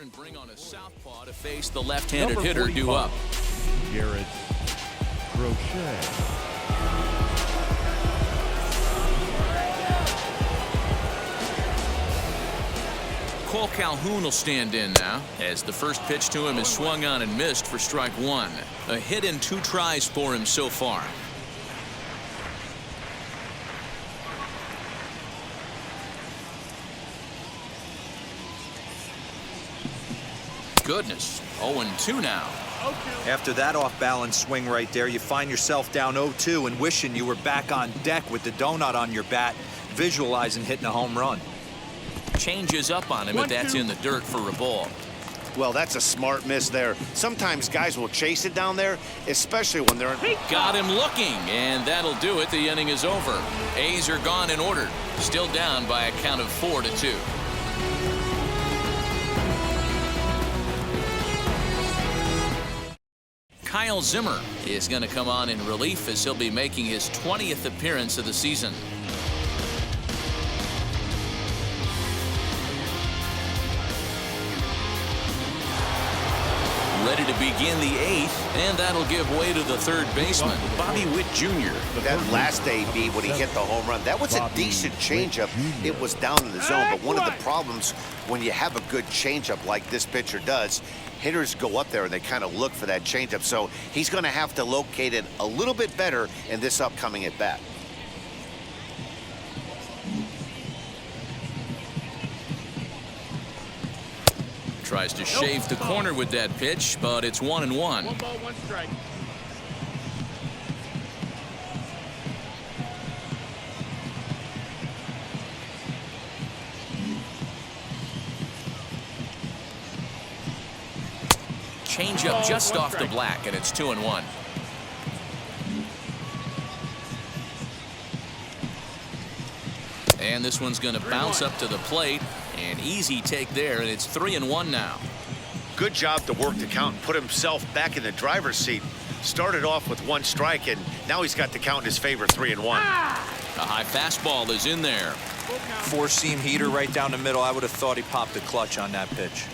And bring on a southpaw to face the left-handed hitter due up. Garrett Crochet. Cole Calhoun will stand in now as the first pitch to him is swung on and missed for strike one. A hit in 2 tries for him so far. Goodness, 0-2 now. After that off-balance swing right there, you find yourself down 0-2 and wishing you were back on deck with the donut on your bat, visualizing hitting a home run. Changes up on him, but that's in the dirt for a ball. Well, that's a smart miss there. Sometimes guys will chase it down there, especially when they're in. Got him looking, and that'll do it. The inning is over. A's are gone in order. Still down by a count of 4-2. Kyle Zimmer is going to come on in relief as he'll be making his 20th appearance of the season. Ready to begin the 8th, and that'll give way to the third baseman, Bobby Witt Jr. That last AB when he hit the home run, that was a decent changeup. It was down in the zone, but one of the problems when you have a good changeup like this pitcher does, hitters go up there and they kind of look for that changeup. So he's going to have to locate it a little bit better in this upcoming at bat. Tries to shave the corner with that pitch, but it's 1-1. 1 ball, 1 strike. Change up just off the black, and it's 2-1. And this one's going to bounce up to the plate. An easy take there, and it's 3-1 now. Good job to work the count and put himself back in the driver's seat. Started off with 1 strike, and now he's got the count in his favor, 3-1. A high fastball is in there. 4-seam heater right down the middle. I would have thought he popped a clutch on that pitch.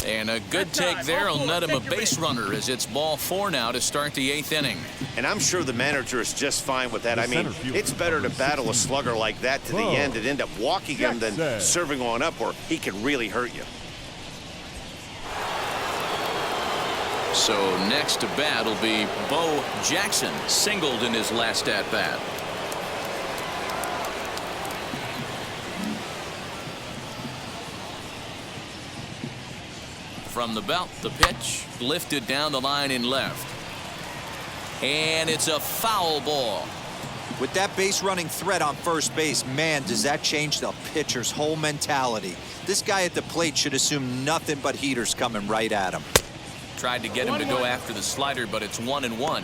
And a good take there will net him a base runner as it's ball 4 now to start the 8th inning. And I'm sure the manager is just fine with that. I mean, it's better to battle a slugger like that to the end and end up walking him than serving on up, or he can really hurt you. So next to bat will be Bo Jackson, singled in his last at bat. From the belt, the pitch lifted down the line in left. And it's a foul ball. With that base running threat on first base, man, does that change the pitcher's whole mentality. This guy at the plate should assume nothing but heaters coming right at him. Tried to get him to go after the slider, but it's 1-1.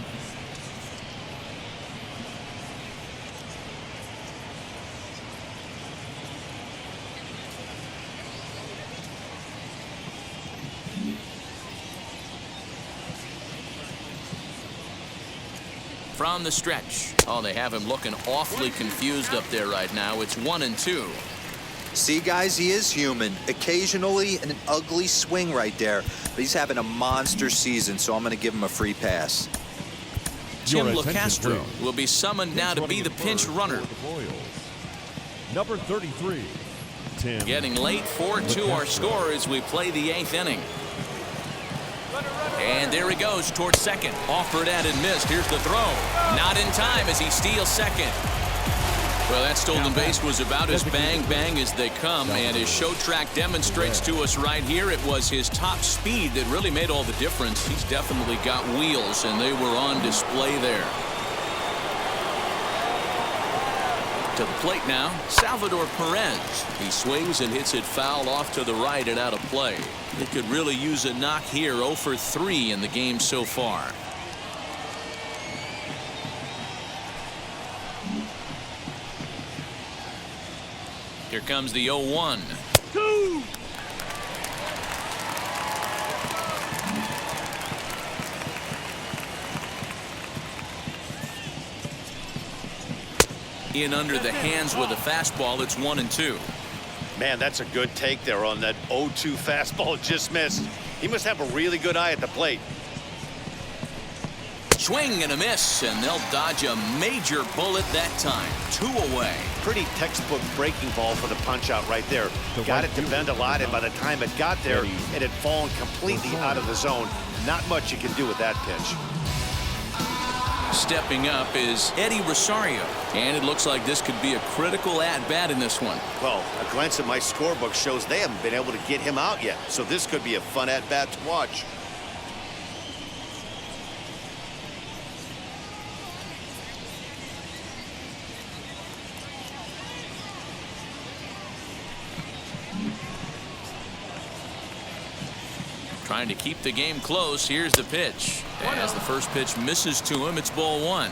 From the stretch. Oh, they have him looking awfully confused up there right now. It's 1-2. See, guys, he is human. Occasionally an ugly swing right there, but he's having a monster season, so I'm going to give him a free pass. Tim LaCastro will be summoned now to be the pinch runner. Number 33, Tim. Getting late, 4-2 our score as we play the 8th inning. And there he goes towards second. Offered at and missed. Here's the throw. Not in time as he steals second. Well, that stolen base was about as bang as they come, and his show track demonstrates to us right here it was his top speed that really made all the difference. He's definitely got wheels, and they were on display there. To the plate now, Salvador Perez. He swings and hits it foul off to the right and out of play. He could really use a knock here. 0 for 3 in the game so far. Here comes the 0-1. 2. In under the hands with a fastball. It's 1-2. Man, that's a good take there on that 0-2 fastball just missed. He must have a really good eye at the plate. Swing and a miss, and they'll dodge a major bullet that time. 2 away. Pretty textbook breaking ball for the punch out right there. Got it to bend a lot, and by the time it got there, it had fallen completely out of the zone. Not much you can do with that pitch. Stepping up is Eddie Rosario, and it looks like this could be a critical at-bat in this one. Well, a glance at my scorebook shows they haven't been able to get him out yet, so this could be a fun at-bat to watch. Trying to keep the game close. Here's the pitch. As the first pitch misses to him, it's ball 1.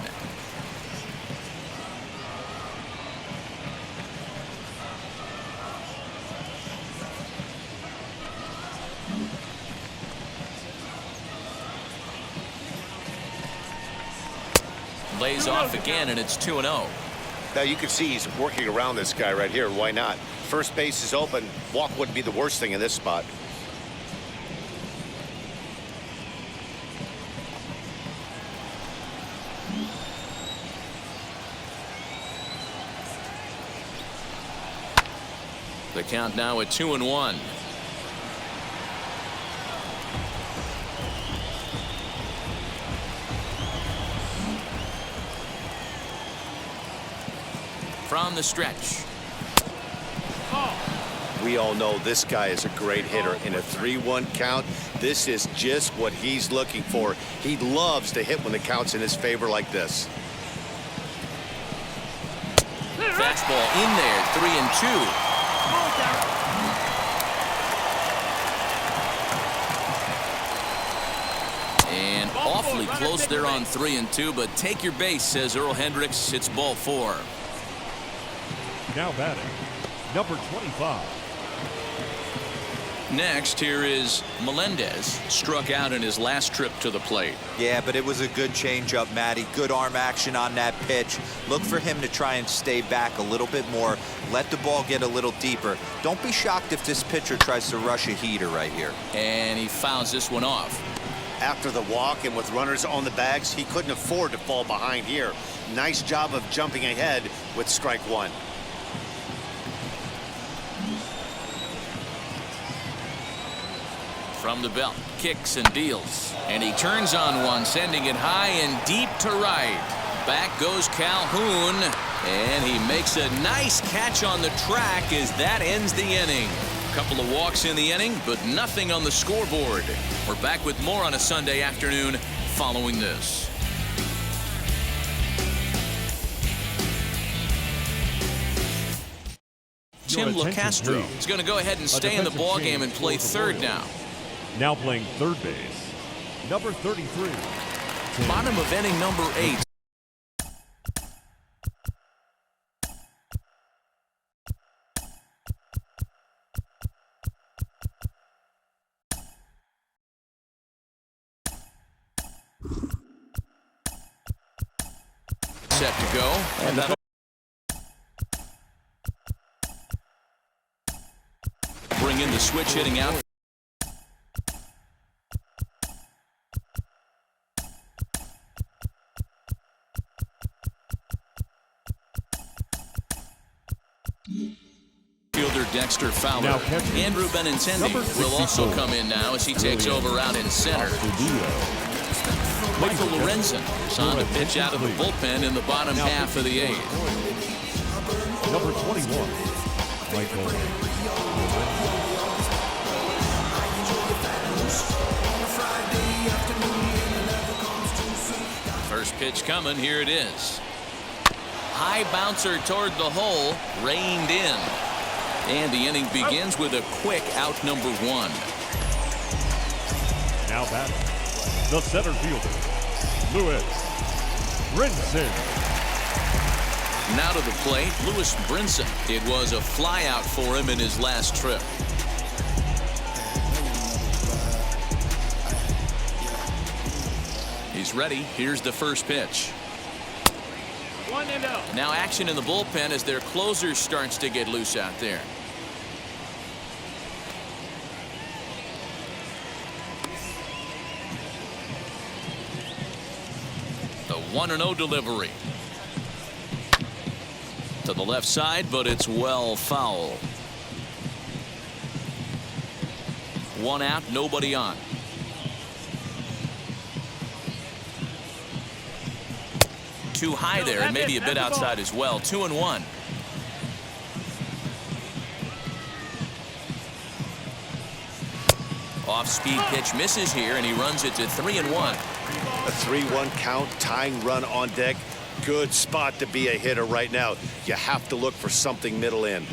Lays off again, and it's 2-0. Now you can see he's working around this guy right here. Why not? First base is open. Walk wouldn't be the worst thing in this spot. The count now at 2-1. From the stretch. We all know this guy is a great hitter. In a 3-1 count, this is just what he's looking for. He loves to hit when the count's in his favor like this. Fastball in there, 3-2. And awfully close there on 3-2, but take your base, says Earl Hendricks. It's ball 4. Now batting, number 25. Next, here is Melendez. Struck out in his last trip to the plate. Yeah, but it was a good changeup, Matty. Good arm action on that pitch. Look for him to try and stay back a little bit more. Let the ball get a little deeper. Don't be shocked if this pitcher tries to rush a heater right here. And he fouls this one off. After the walk and with runners on the bags, he couldn't afford to fall behind here. Nice job of jumping ahead with strike 1. From the belt, kicks and deals. And he turns on one, sending it high and deep to right. Back goes Calhoun, and he makes a nice catch on the track as that ends the inning. A couple of walks in the inning, but nothing on the scoreboard. We're back with more on a Sunday afternoon following this. Tim LaCastro is going to go ahead and stay in the ballgame and play third now. Now playing third base, number 33. Bottom of inning number 8. Set to go. And that'll bring in the switch hitting out. Fielder Dexter Fowler. Andrew Benintendi will also come in now as he takes over out in center. Michael Lorenzen is on to pitch out of the bullpen in the bottom half of the 8th. Number 21, Michael. First pitch coming. Here it is. High bouncer toward the hole, reined in. And the inning begins with a quick out number 1. Now batting, the center fielder, Lewis Brinson. Now to the plate, Lewis Brinson. It was a flyout for him in his last trip. He's ready. Here's the first pitch. 1-0. Now action in the bullpen as their closer starts to get loose out there. 1-0 delivery. To the left side, but it's well foul. 1 out, nobody on. Too high there, and maybe a bit outside as well. 2-1. Off-speed pitch misses here, and he runs it to 3-1. A 3-1 count, tying run on deck. Good spot to be a hitter right now. You have to look for something middle in.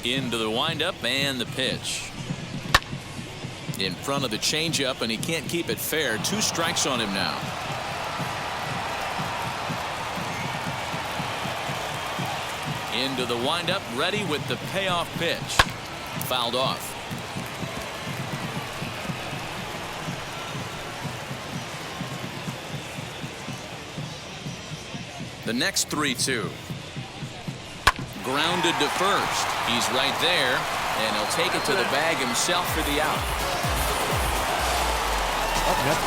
Into the windup and the pitch. In front of the changeup, and he can't keep it fair. 2 strikes on him now. Into the windup, ready with the payoff pitch. Fouled off. The next 3-2. Grounded to first. He's right there, and he'll take it to the bag himself for the out. Up next,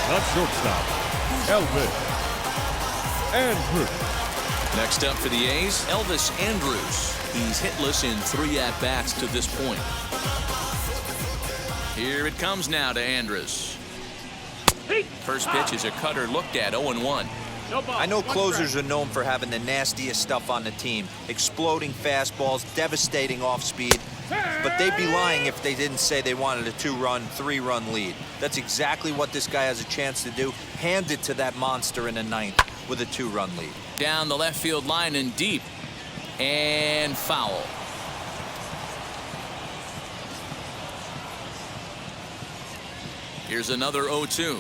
not shortstop, Elvis Andrews. Next up for the A's, Elvis Andrews. He's hitless in 3 at-bats to this point. Here it comes now to Andrews. First pitch is a cutter looked at. 0-1. I know closers are known for having the nastiest stuff on the team. Exploding fastballs, devastating off-speed. But they'd be lying if they didn't say they wanted a 2-run, 3-run lead. That's exactly what this guy has a chance to do. Hand it to that monster in the 9th with a 2-run lead. Down the left field line and deep. And foul. Here's another 0-2.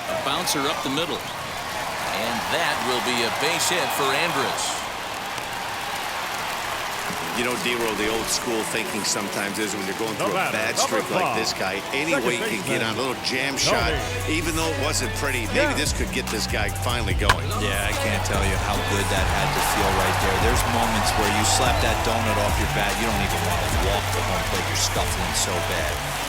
A bouncer up the middle. And that will be a base hit for Andrus. You know, D-Roll, the old school thinking sometimes is when you're going through a bad streak like this guy, any way you can get on a little jam shot, even though it wasn't pretty, maybe this could get this guy finally going. Yeah, I can't tell you how good that had to feel right there. There's moments where you slap that donut off your bat, you don't even want to walk to home plate. You're scuffling so bad.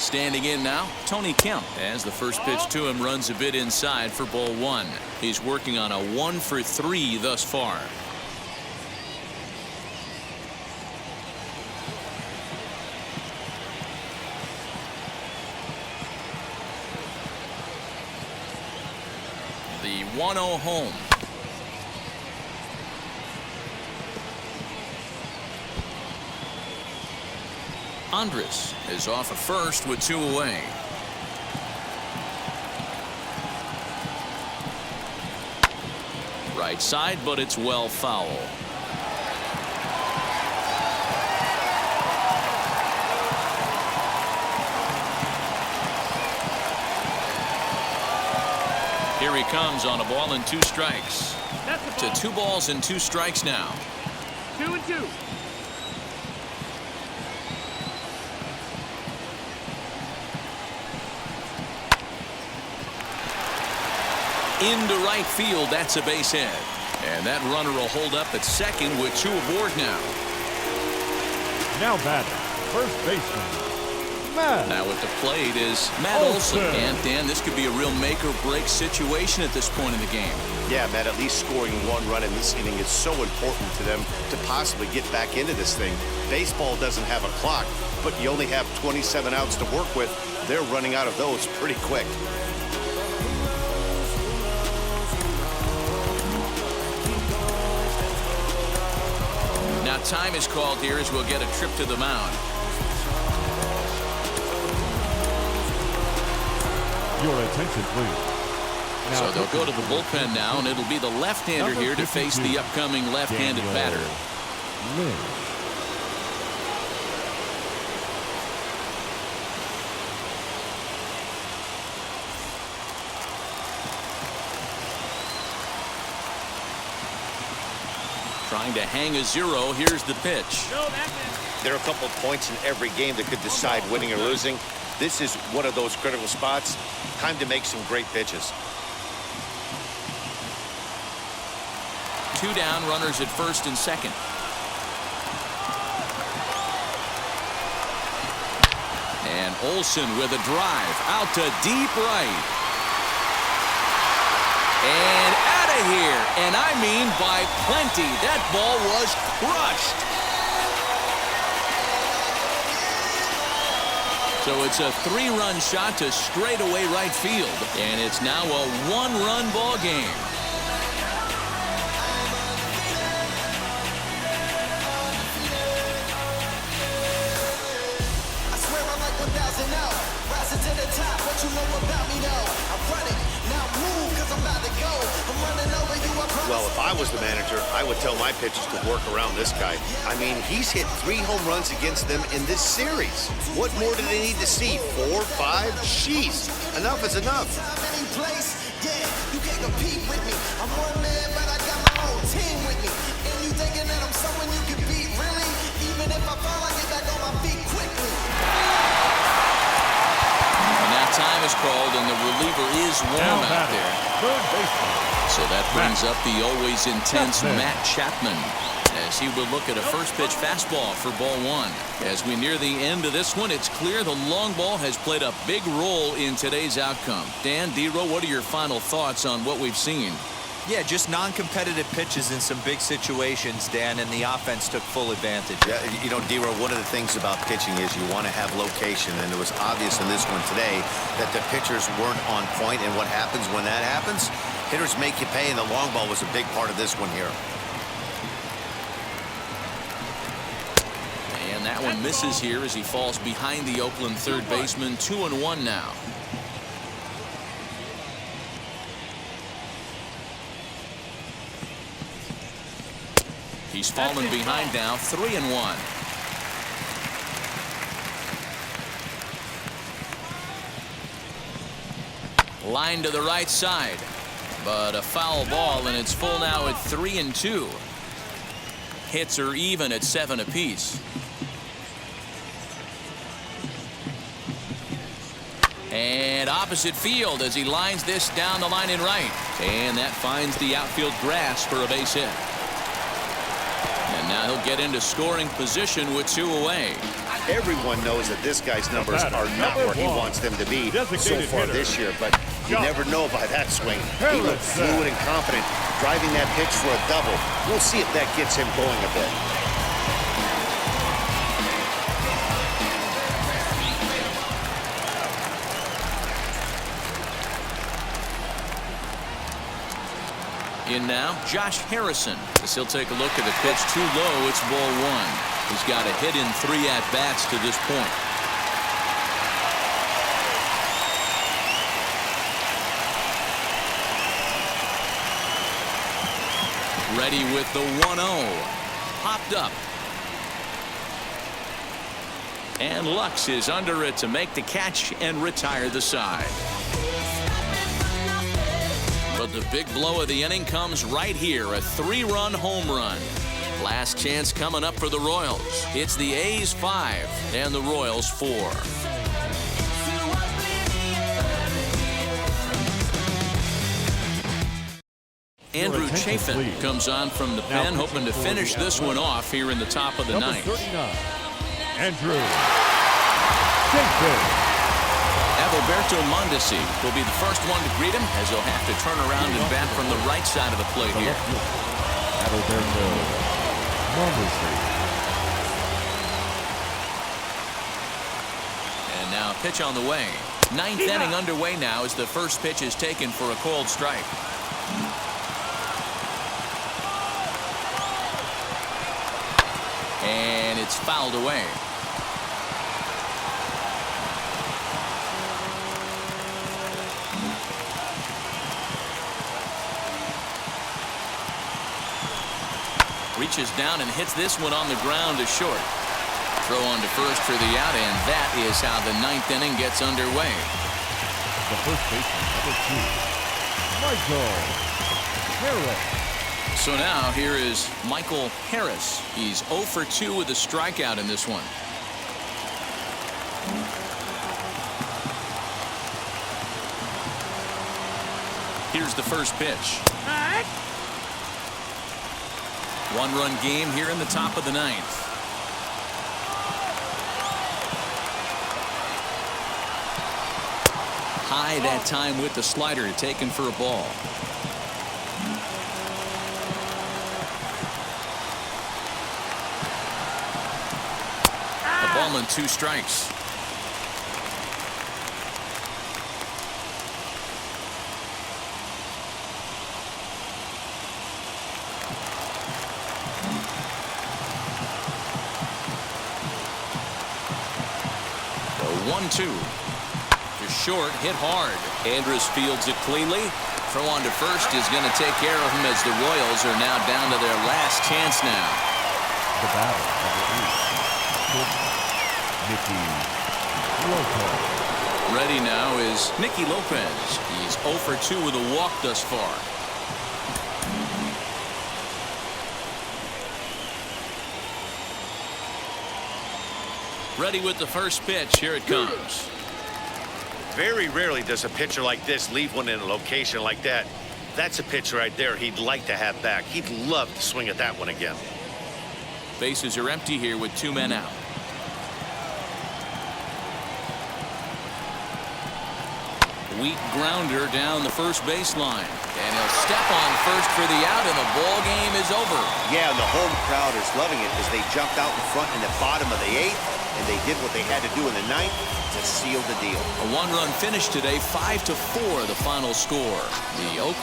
Standing in now, Tony Kemp, as the first pitch to him runs a bit inside for ball 1. He's working on a 1-for-3 thus far. The 1-0 home. Andrus is off at first with 2 away. Right side, but it's well foul. Here he comes on a ball and 2 strikes. To 2 balls and 2 strikes now. 2-2. Into right field, that's a base hit. And that runner will hold up at second with 2 aboard now. Now batting, first baseman, Matt. Now at the plate is Matt Olson. And Dan, this could be a real make or break situation at this point in the game. Yeah, Matt, at least scoring 1 run in this inning is so important to them to possibly get back into this thing. Baseball doesn't have a clock, but you only have 27 outs to work with. They're running out of those pretty quick. Now time is called here as we'll get a trip to the mound. Your attention, please. So they'll go to the bullpen now, and it'll be the left-hander here to face the upcoming left-handed batter. Trying to hang a 0. Here's the pitch. There are a couple of points in every game that could decide winning or losing. This is one of those critical spots. Time to make some great pitches. 2 down, runners at first and second. And Olsen with a drive out to deep right. And out of here. And I mean by plenty. That ball was crushed. So it's a 3-run shot to straightaway right field. And it's now a 1-run ball game. Well, if I was the manager, I would tell my pitchers to work around this guy. I mean, he's hit 3 home runs against them in this series. What more do they need to see? 4, 5? Jeez, enough is enough. You can't compete with me. I'm one man, but I got my whole team with me. And you thinking that I'm someone you can beat, really? Even if I fall, I get back on my feet quickly. And now time is called, and the reliever is warm out there. Third baseman. So that brings up the always intense Matt Chapman as he will look at a first pitch fastball for ball 1. As we near the end of this one, it's clear the long ball has played a big role in today's outcome. Dan, D-Row, what are your final thoughts on what we've seen? Yeah, just non-competitive pitches in some big situations, Dan, and the offense took full advantage. Yeah, you know, D-Row, one of the things about pitching is you want to have location, and it was obvious in this one today that the pitchers weren't on point, and what happens when that happens? Hitters make you pay, and the long ball was a big part of this one here. And that one misses here as he falls behind the Oakland third baseman. 2-1 now. He's fallen behind now. 3-1. Line to the right side, but a foul ball, and it's full now at 3-2. Hits are even at 7 apiece. And opposite field as he lines this down the line in right, and that finds the outfield grass for a base hit. And now he'll get into scoring position with 2 away. Everyone knows that this guy's numbers are not where he wants them to be so far this year, but you never know by that swing. He looked fluid and confident, driving that pitch for a double. We'll see if that gets him going a bit. In now, Josh Harrison, as he'll take a look at the pitch too low. It's ball 1. He's got a hit in 3 at-bats to this point. Ready with the 1-0. Popped up. And Lux is under it to make the catch and retire the side. But the big blow of the inning comes right here, a 3-run home run. Last chance coming up for the Royals. It's the A's 5 and the Royals 4. Andrew Chafin comes on from the pen, hoping to finish this one off here in the top of the ninth. 39, Andrew Chafin. Alberto Mondesi will be the first one to greet him, as he'll have to turn around and bat from the right side of the plate here. Alberto Mondesi. And now pitch on the way. 9th inning underway now as the first pitch is taken for a called strike. And it's fouled away. Reaches down and hits this one on the ground to short. Throw on to first for the out, and that is how the 9th inning gets underway. The first baseman, number 2, Michael Harris. So now here is Michael Harris. He's 0 for 2 with a strikeout in this one. Here's the first pitch. 1-run game here in the top of the 9th. high that time with the slider, taken for a ball. A ball and 2 strikes. The 1-2. To short, hit hard. Andrus fields it cleanly. Throw on to first is going to take care of him as the Royals are now down to their last chance now. The battle, Nicky Lopez. Ready now is Nicky Lopez. He's 0 for 2 with a walk thus far. Ready with the first pitch. Here it comes. Very rarely does a pitcher like this leave one in a location like that. That's a pitch right there he'd like to have back. He'd love to swing at that one again. Bases are empty here with 2 men out. Weak grounder down the first baseline. And he'll step on first for the out, and the ball game is over. Yeah, and the home crowd is loving it as they jumped out in front in the bottom of the 8th, and they did what they had to do in the 9th to seal the deal. A 1-run finish today, 5-4 the final score. The Oakland